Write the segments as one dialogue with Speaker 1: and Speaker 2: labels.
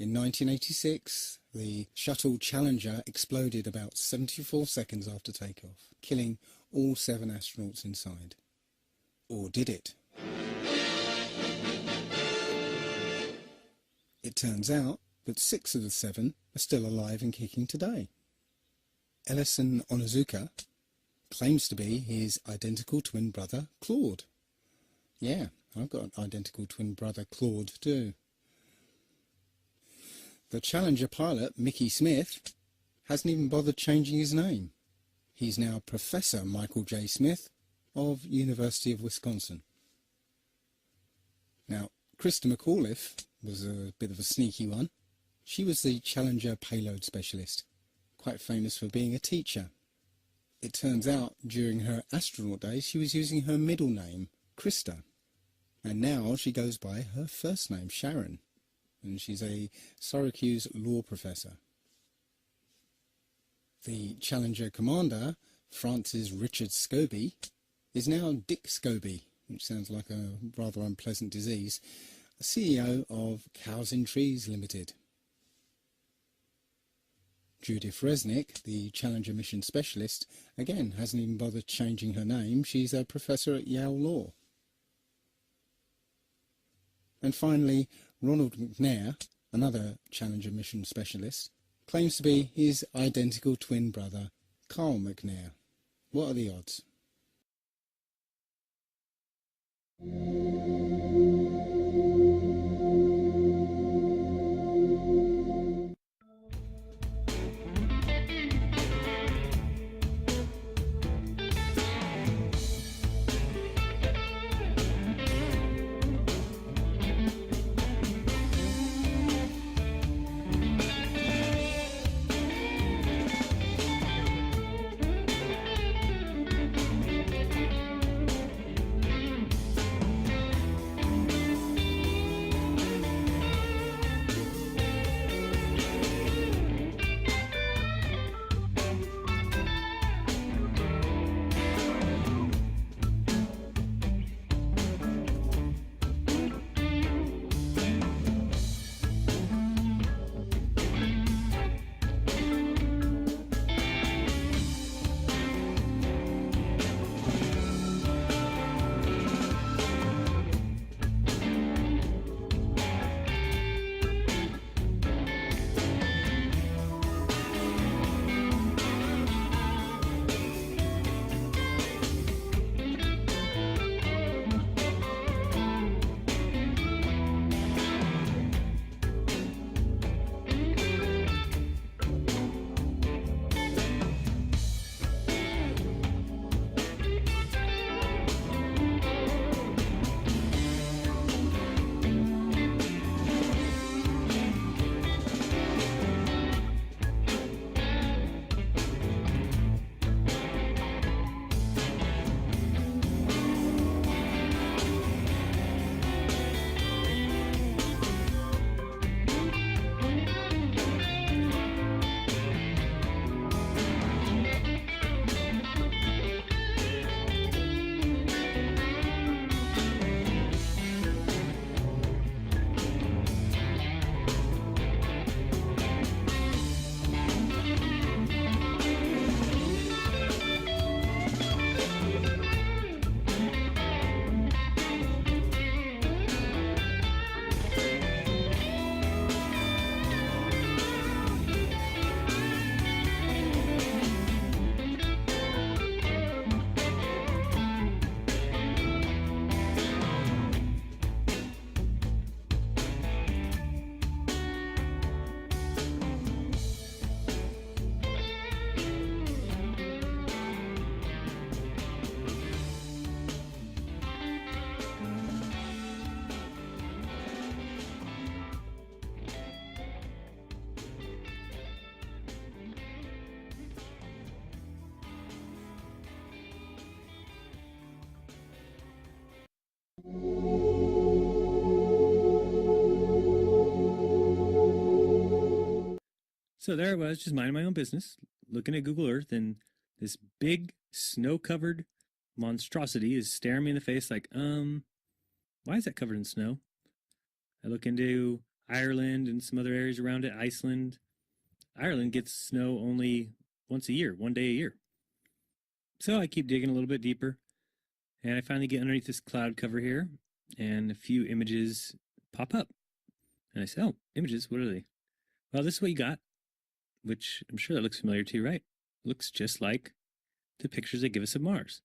Speaker 1: In 1986, the shuttle Challenger exploded about 74 seconds after takeoff, killing all 7 astronauts inside. Or did it? It turns out that 6 of the 7 are still alive and kicking today. Ellison Onizuka claims to be his identical twin brother, Claude. Yeah, I've got an identical twin brother, Claude, too. The Challenger pilot, Mickey Smith, hasn't even bothered changing his name. He's now Professor Michael J. Smith of University of Wisconsin. Now, Krista McAuliffe was a bit of a sneaky one. She was the Challenger payload specialist, quite famous for being a teacher. It turns out during her astronaut days she was using her middle name, Krista, and now she goes by her first name, Sharon, and she's a Syracuse law professor. The Challenger commander, Francis Richard Scobie, is now Dick Scobie, which sounds like a rather unpleasant disease, CEO of Cows in Trees Limited. Judith Resnick, the Challenger mission specialist, again hasn't even bothered changing her name. She's a professor at Yale Law. And finally, Ronald McNair, another Challenger mission specialist, claims to be his identical twin brother, Carl McNair. What are the odds?
Speaker 2: So there I was, just minding my own business, looking at Google Earth, and this big snow-covered monstrosity is staring me in the face like, why is that covered in snow? I look into Ireland and some other areas around it, Iceland. Ireland gets snow only once a year, 1 day a year. So I keep digging a little bit deeper, and I finally get underneath this cloud cover here, and a few images pop up. And I say, oh, images, what are they? Well, this is what you got, which I'm sure that looks familiar to you, right? Looks just like the pictures they give us of Mars.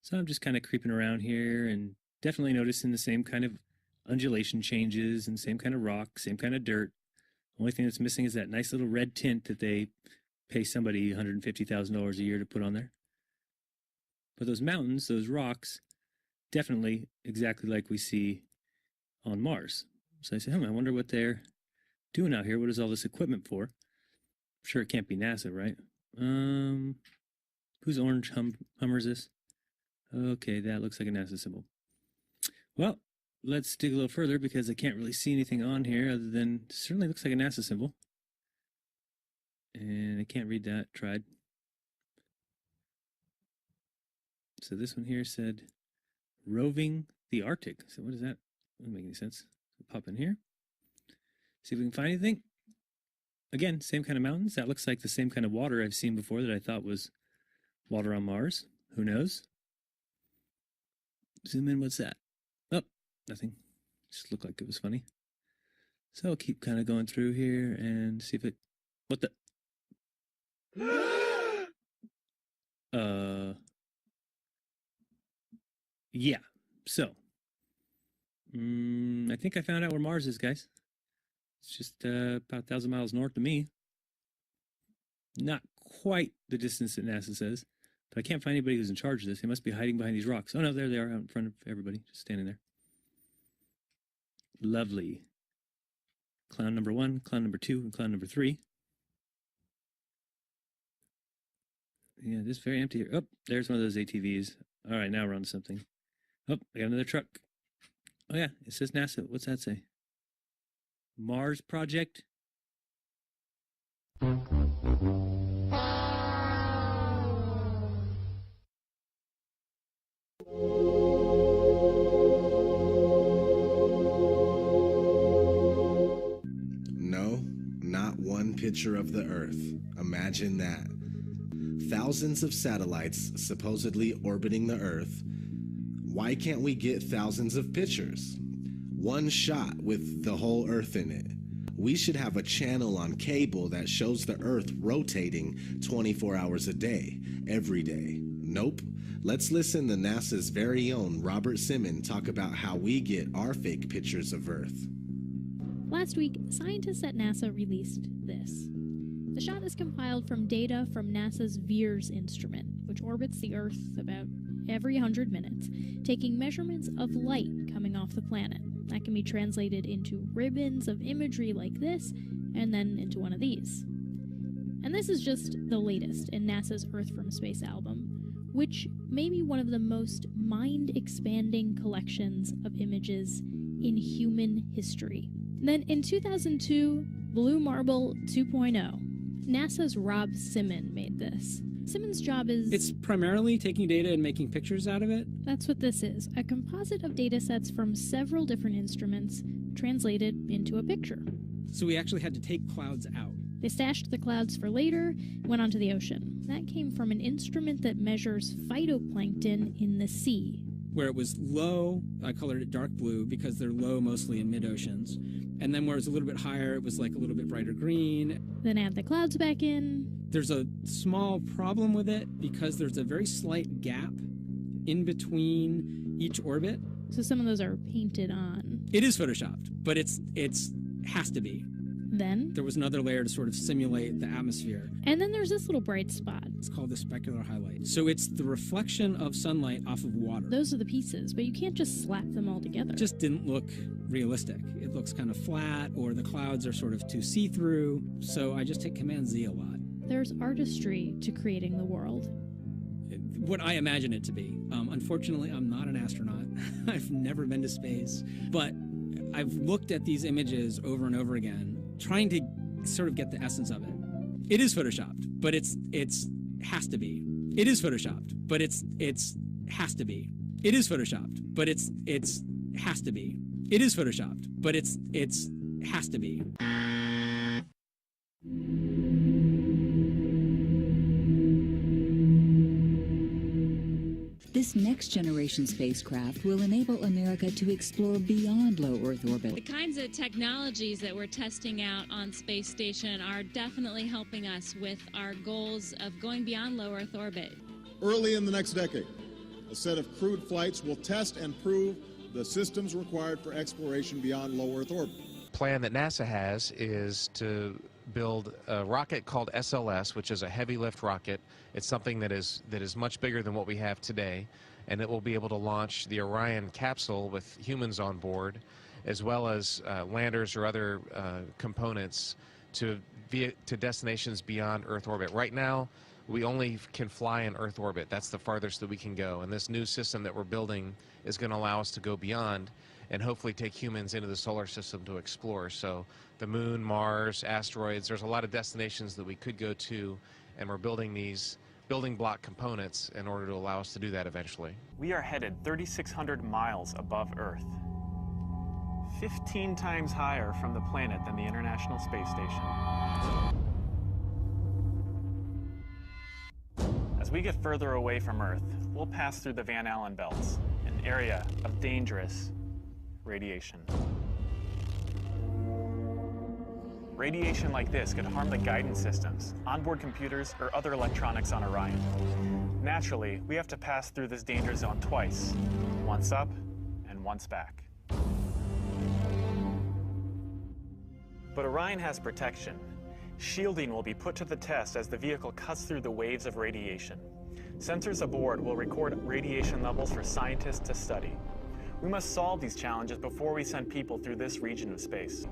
Speaker 2: So I'm just kind of creeping around here and definitely noticing the same kind of undulation changes and same kind of rock, same kind of dirt. Only thing that's missing is that nice little red tint that they pay somebody $150,000 a year to put on there. But those mountains, those rocks, definitely exactly like we see on Mars. So I say, I wonder what they're doing out here. What is all this equipment for? I'm sure it can't be NASA, right? Whose orange Hummer is this? Okay, that looks like a NASA symbol. Well, let's dig a little further because I can't really see anything on here other than it certainly looks like a NASA symbol. And I can't read that. Tried. So this one here said roving the Arctic. So what is that? Doesn't make any sense. So pop in here. See if we can find anything. Again, same kind of mountains. That looks like the same kind of water I've seen before that I thought was water on Mars. Who knows? Zoom in. What's that? Oh, nothing. Just looked like it was funny. So I'll keep kind of going through here and see if it... What the... Yeah. So, I think I found out where Mars is, guys. It's just about 1,000 miles north of me. Not quite the distance that NASA says, but I can't find anybody who's in charge of this. They must be hiding behind these rocks. Oh no, there they are out in front of everybody, just standing there. Lovely. Clown number 1, clown number 2, and clown number 3. Yeah, this is very empty here. Oh, there's one of those ATVs. All right, now we're on to something. Oh, I got another truck. Oh yeah, it says NASA. What's that say? Mars Project?
Speaker 3: No, not one picture of the Earth. Imagine that. Thousands of satellites supposedly orbiting the Earth. Why can't we get thousands of pictures? One shot with the whole Earth in it. We should have a channel on cable that shows the Earth rotating 24 hours a day, every day. Nope. Let's listen to NASA's very own Robert Simmons talk about how we get our fake pictures of Earth.
Speaker 4: Last week, scientists at NASA released this. The shot is compiled from data from NASA's VEERS instrument, which orbits the Earth about every 100 minutes, taking measurements of light coming off the planet. That can be translated into ribbons of imagery like this, and then into one of these. And this is just the latest in NASA's Earth from Space album, which may be one of the most mind-expanding collections of images in human history. And then in 2002, Blue Marble 2.0, NASA's Rob Simmons made this. Simmons' job is...
Speaker 5: It's primarily taking data and making pictures out of it.
Speaker 4: That's what this is, a composite of data sets from several different instruments translated into a picture.
Speaker 5: So we actually had to take clouds out.
Speaker 4: They stashed the clouds for later, went onto the ocean. That came from an instrument that measures phytoplankton in the sea.
Speaker 5: Where it was low, I colored it dark blue because they're low mostly in mid-oceans. And then where it was a little bit higher, it was like a little bit brighter green.
Speaker 4: Then add the clouds back in.
Speaker 5: There's a small problem with it because there's a very slight gap in between each orbit.
Speaker 4: So some of those are painted on.
Speaker 5: It is photoshopped, but it's has to be.
Speaker 4: Then
Speaker 5: there was another layer to sort of simulate the atmosphere.
Speaker 4: And then there's this little bright spot.
Speaker 5: It's called the specular highlight. So it's the reflection of sunlight off of water.
Speaker 4: Those are the pieces, but you can't just slap them all together.
Speaker 5: It just didn't look realistic. It looks kind of flat, or the clouds are sort of too see-through. So I just hit Command-Z a lot.
Speaker 4: There's artistry to creating the world.
Speaker 5: What I imagine it to be. Unfortunately, I'm not an astronaut. I've never been to space. But I've looked at these images over and over again, trying to sort of get the essence of it. It is photoshopped, but it's has to be. It is photoshopped, but it's has to be. It is photoshopped, but it's has to be. It is photoshopped, but it's It has to be.
Speaker 6: This next-generation spacecraft will enable America to explore beyond low Earth orbit.
Speaker 7: The kinds of technologies that we're testing out on Space Station are definitely helping us with our goals of going beyond low Earth orbit.
Speaker 8: Early in the next decade, a set of crewed flights will test and prove the systems required for exploration beyond low Earth orbit.
Speaker 9: The plan that NASA has is to build a rocket called SLS, which is a heavy lift rocket. It's something that is much bigger than what we have today, and it will be able to launch the Orion capsule with humans on board, as well as landers or other components to destinations beyond Earth orbit. Right now, we only can fly in Earth orbit. That's the farthest that we can go, and this new system that we're building is going to allow us to go beyond and hopefully take humans into the solar system to explore. So the moon, Mars, asteroids, there's a lot of destinations that we could go to, and we're building these building block components in order to allow us to do that eventually.
Speaker 10: We are headed 3,600 miles above Earth, 15 times higher from the planet than the International Space Station. As we get further away from Earth, we'll pass through the Van Allen belts, an area of dangerous radiation. Radiation like this could harm the guidance systems, onboard computers, or other electronics on Orion. Naturally, we have to pass through this danger zone twice, once up and once back. But Orion has protection. Shielding will be put to the test as the vehicle cuts through the waves of radiation. Sensors aboard will record radiation levels for scientists to study. We must solve these challenges before we send people through this region of space.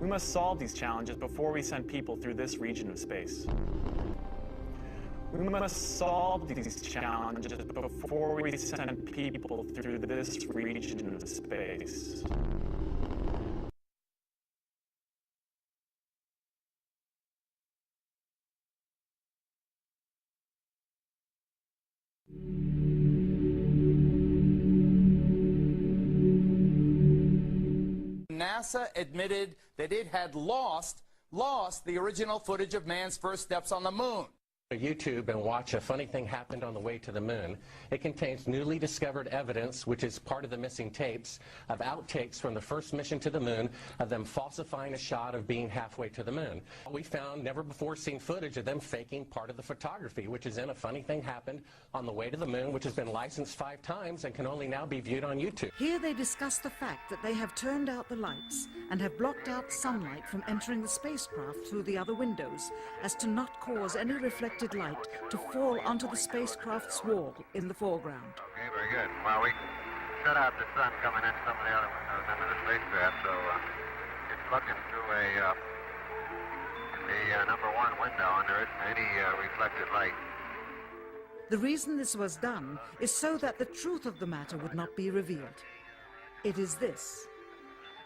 Speaker 10: We must solve these challenges before we send people through this region of space. We must solve these challenges before we send people through this region of space.
Speaker 11: NASA admitted that it had lost the original footage of man's first steps on the moon.
Speaker 12: YouTube and watch A Funny Thing Happened on the Way to the Moon. It contains newly discovered evidence, which is part of the missing tapes, of outtakes from the first mission to the moon, of them falsifying a shot of being halfway to the moon. We found never before seen footage of them faking part of the photography, which is in A Funny Thing Happened on the Way to the Moon, which has been licensed 5 times and can only now be viewed on YouTube.
Speaker 13: Here they discuss the fact that they have turned out the lights and have blocked out sunlight from entering the spacecraft through the other windows, as to not cause any reflected light to fall onto the spacecraft's wall in the foreground.
Speaker 14: Okay, very good. Well, we shut out the sun coming in some of the other windows into the spacecraft, so it's looking through the number 1 window and there isn't any reflected light.
Speaker 13: The reason this was done is so that the truth of the matter would not be revealed. It is this.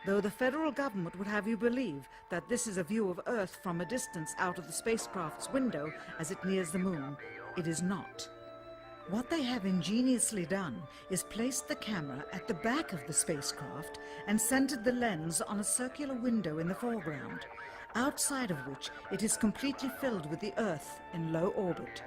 Speaker 13: Though the federal government would have you believe that this is a view of Earth from a distance out of the spacecraft's window as it nears the moon, it is not. What they have ingeniously done is placed the camera at the back of the spacecraft and centered the lens on a circular window in the foreground, outside of which it is completely filled with the Earth in low orbit.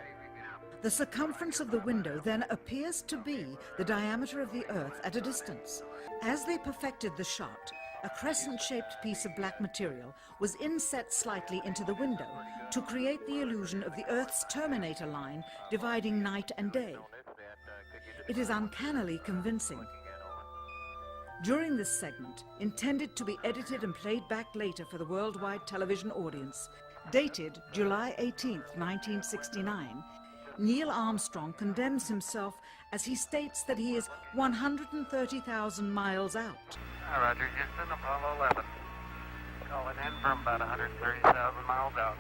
Speaker 13: The circumference of the window then appears to be the diameter of the Earth at a distance. As they perfected the shot, a crescent-shaped piece of black material was inset slightly into the window to create the illusion of the Earth's terminator line dividing night and day. It is uncannily convincing. During this segment, intended to be edited and played back later for the worldwide television audience, dated July 18th, 1969, Neil Armstrong condemns himself as he states that he is 130,000 miles out.
Speaker 14: Hi, Roger, Houston, Apollo 11. Calling in from about 130,000 miles out.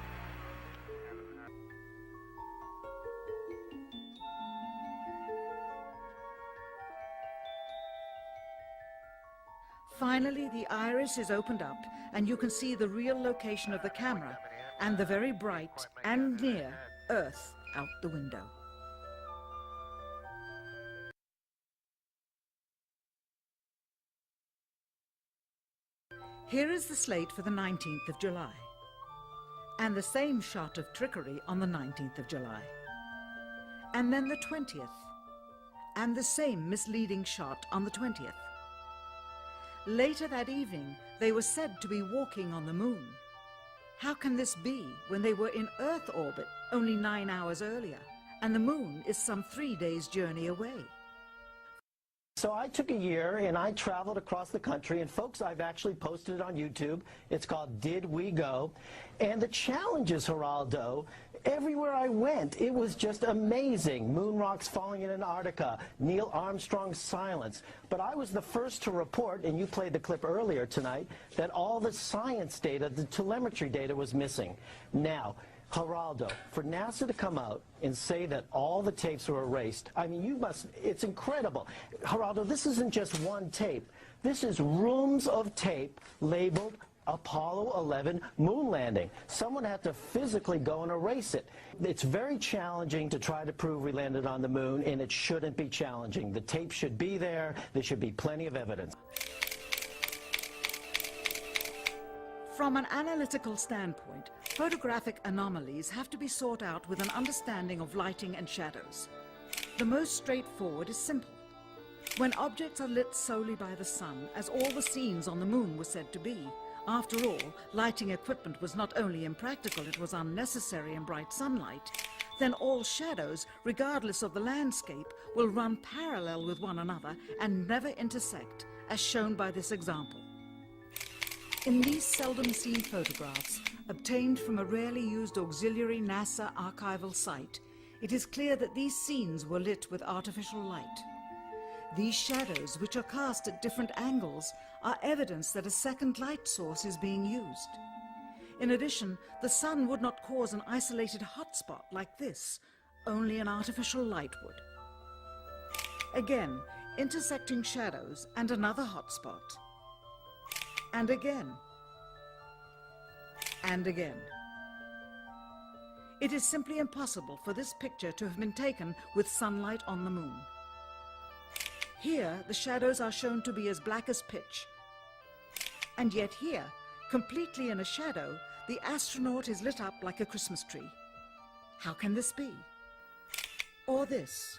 Speaker 13: Finally, the iris is opened up and you can see the real location of the camera and the very bright and near Earth out the window. Here is the slate for the 19th of July, and the same shot of trickery on the 19th of July, and then the 20th, and the same misleading shot on the 20th. Later that evening, they were said to be walking on the moon. How can this be when they were in Earth orbit only 9 hours earlier, and the moon is some 3 days' journey away?
Speaker 15: So I took a year and I traveled across the country, and folks, I've actually posted it on YouTube. It's called Did We Go? And the challenges, Geraldo, everywhere I went, it was just amazing. Moon rocks falling in Antarctica, Neil Armstrong's silence. But I was the first to report, and you played the clip earlier tonight, that all the science data, the telemetry data was missing. Now, Geraldo, for NASA to come out and say that all the tapes were erased, I mean, it's incredible. Geraldo, this isn't just one tape. This is rooms of tape labeled Apollo 11 moon landing. Someone had to physically go and erase it. It's very challenging to try to prove we landed on the moon, and it shouldn't be challenging. The tape should be there. There should be plenty of evidence.
Speaker 13: From an analytical standpoint, photographic anomalies have to be sought out with an understanding of lighting and shadows. The most straightforward is simple. When objects are lit solely by the sun, as all the scenes on the moon were said to be, after all, lighting equipment was not only impractical, it was unnecessary in bright sunlight, then all shadows, regardless of the landscape, will run parallel with one another and never intersect, as shown by this example. In these seldom seen photographs, obtained from a rarely used auxiliary NASA archival site, it is clear that these scenes were lit with artificial light. These shadows, which are cast at different angles, are evidence that a second light source is being used. In addition, the sun would not cause an isolated hotspot like this, only an artificial light would. Again, intersecting shadows and another hotspot. And again. And again. It is simply impossible for this picture to have been taken with sunlight on the moon. Here, the shadows are shown to be as black as pitch. And yet here, completely in a shadow, the astronaut is lit up like a Christmas tree. How can this be? Or this,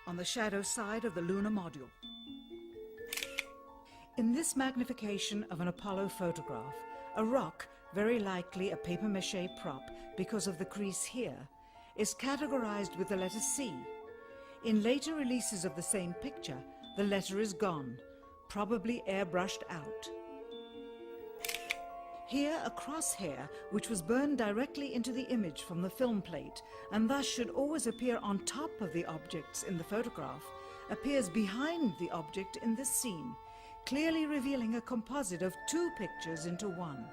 Speaker 13: on the shadow side of the lunar module. In this magnification of an Apollo photograph, a rock, very likely a papier-mâché prop because of the crease here, is categorized with the letter C. In later releases of the same picture, the letter is gone, probably airbrushed out. Here, a crosshair, which was burned directly into the image from the film plate, and thus should always appear on top of the objects in the photograph, appears behind the object in this scene, clearly revealing a composite of two pictures into one.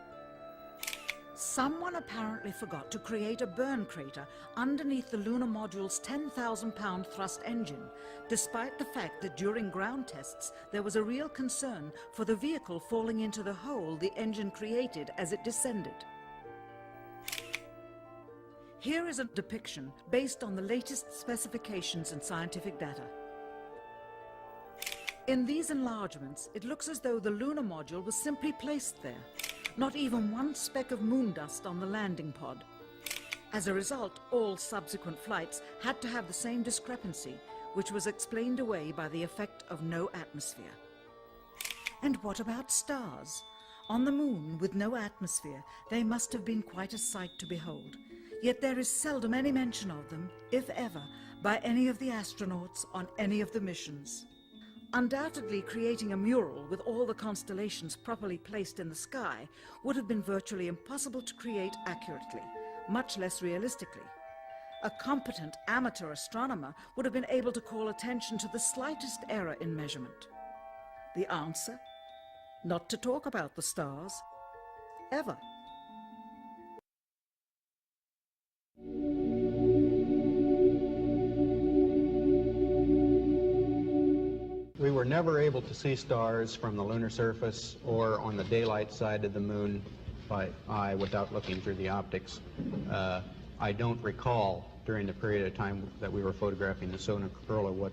Speaker 13: Someone apparently forgot to create a burn crater underneath the lunar module's 10,000-pound thrust engine, despite the fact that during ground tests there was a real concern for the vehicle falling into the hole the engine created as it descended. Here is a depiction based on the latest specifications and scientific data. In these enlargements, it looks as though the lunar module was simply placed there, not even one speck of moon dust on the landing pod. As a result, all subsequent flights had to have the same discrepancy, which was explained away by the effect of no atmosphere. And what about stars? On the moon, with no atmosphere, they must have been quite a sight to behold. Yet there is seldom any mention of them, if ever, by any of the astronauts on any of the missions. Undoubtedly, creating a mural with all the constellations properly placed in the sky would have been virtually impossible to create accurately, much less realistically. A competent amateur astronomer would have been able to call attention to the slightest error in measurement. The answer? Not to talk about the stars, ever.
Speaker 16: We were never able to see stars from the lunar surface or on the daylight side of the moon by eye without looking through the optics. I don't recall during the period of time that we were photographing the solar corona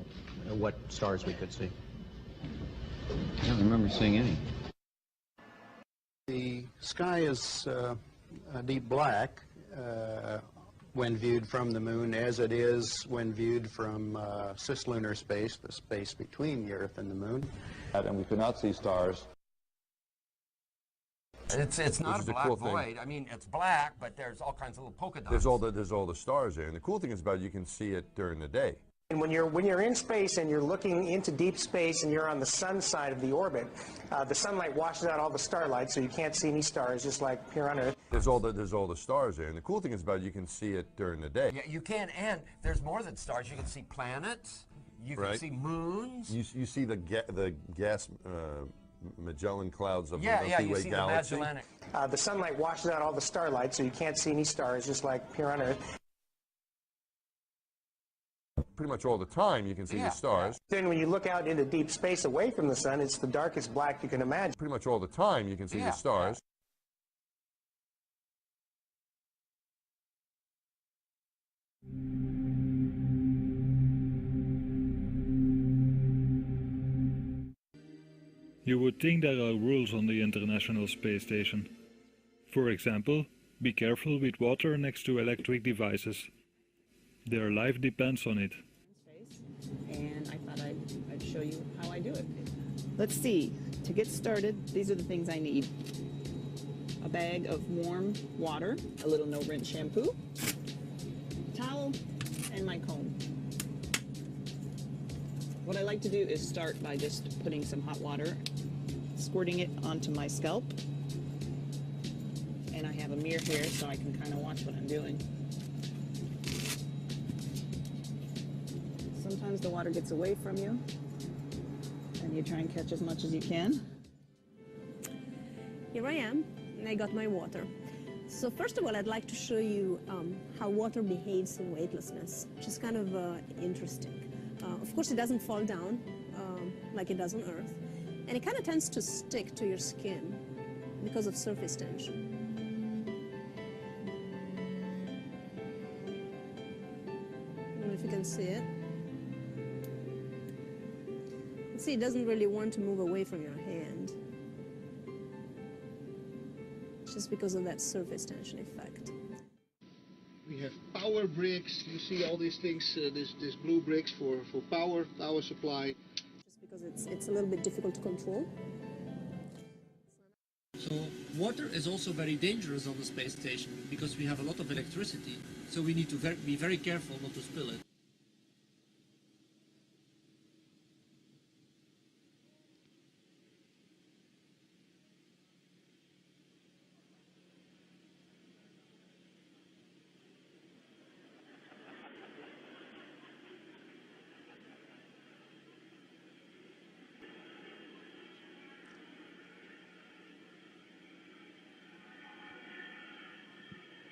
Speaker 16: what stars we could see.
Speaker 17: I don't remember seeing any.
Speaker 16: The sky is a deep black when viewed from the moon, as it is when viewed from cislunar space, the space between the Earth and the moon.
Speaker 17: And we cannot see stars.
Speaker 18: It's not a black void. I mean, it's black, but there's all kinds of little polka dots.
Speaker 17: There's all the stars there, and the cool thing is about it, you can see it during the day.
Speaker 19: And when you're in space and you're looking into deep space and you're on the sun side of the orbit, the sunlight washes out all the starlight, so you can't see any stars, just like here on Earth.
Speaker 17: There's all the stars there, and the cool thing is about it, you can see it during the day.
Speaker 18: Yeah, you can, and there's more than stars. You can see planets. You can see moons.
Speaker 17: You see the gas Magellan clouds of the
Speaker 19: you
Speaker 17: Milky Way
Speaker 19: see
Speaker 17: galaxy.
Speaker 19: the Magellanic. The sunlight washes out all the starlight, so you can't see any stars, just like here on Earth.
Speaker 17: Pretty much all the time you can see the stars.
Speaker 19: Then when you look out into deep space away from the sun, it's the darkest black you can imagine.
Speaker 17: Pretty much all the time you can see the stars.
Speaker 20: You would think there are rules on the International Space Station. For example, be careful with water next to electric devices. Their life depends on it.
Speaker 21: And I thought I'd show you how I do it. Let's see. To get started, these are the things I need. A bag of warm water, a little no-rinse shampoo, towel, and my comb. What I like to do is start by just putting some hot water, squirting it onto my scalp. And I have a mirror here so I can kind of watch what I'm doing. Sometimes the water gets away from you, and you try and catch as much as you can.
Speaker 22: Here I am, and I got my water. So first of all, I'd like to show you how water behaves in weightlessness, which is kind of interesting. Of course, it doesn't fall down like it does on Earth, and it kind of tends to stick to your skin because of surface tension. I don't know if you can see it. See, it doesn't really want to move away from your hand, just because of that surface tension effect.
Speaker 23: We have power bricks. You see all these things, this blue bricks for power supply.
Speaker 22: Just because it's a little bit difficult to control.
Speaker 24: So water is also very dangerous on the space station because we have a lot of electricity. So we need to be very careful not to spill it.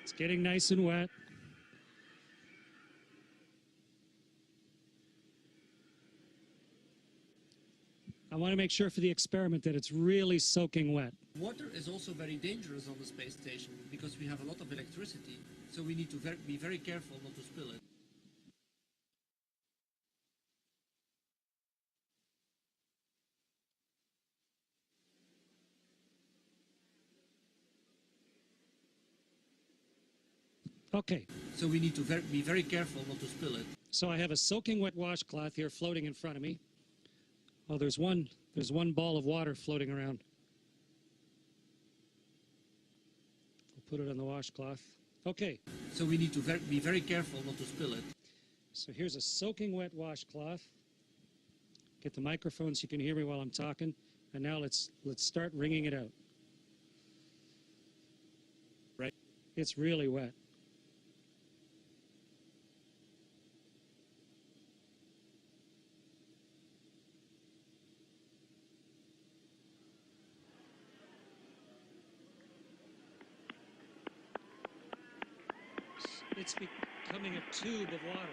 Speaker 25: It's getting nice and wet. I want to make sure for the experiment that it's really soaking wet.
Speaker 24: Water is also very dangerous on the space station because we have a lot of electricity. So we need to be very careful not to spill it.
Speaker 25: Okay.
Speaker 24: So we need to be very careful not to spill it.
Speaker 25: So I have a soaking wet washcloth here floating in front of me. Oh, there's one ball of water floating around. I'll put it on the washcloth. Okay.
Speaker 24: So we need to be very careful not to spill it.
Speaker 25: So here's a soaking wet washcloth. Get the microphone so you can hear me while I'm talking. And now let's start wringing it out. Right? It's really wet. It's becoming a tube of water.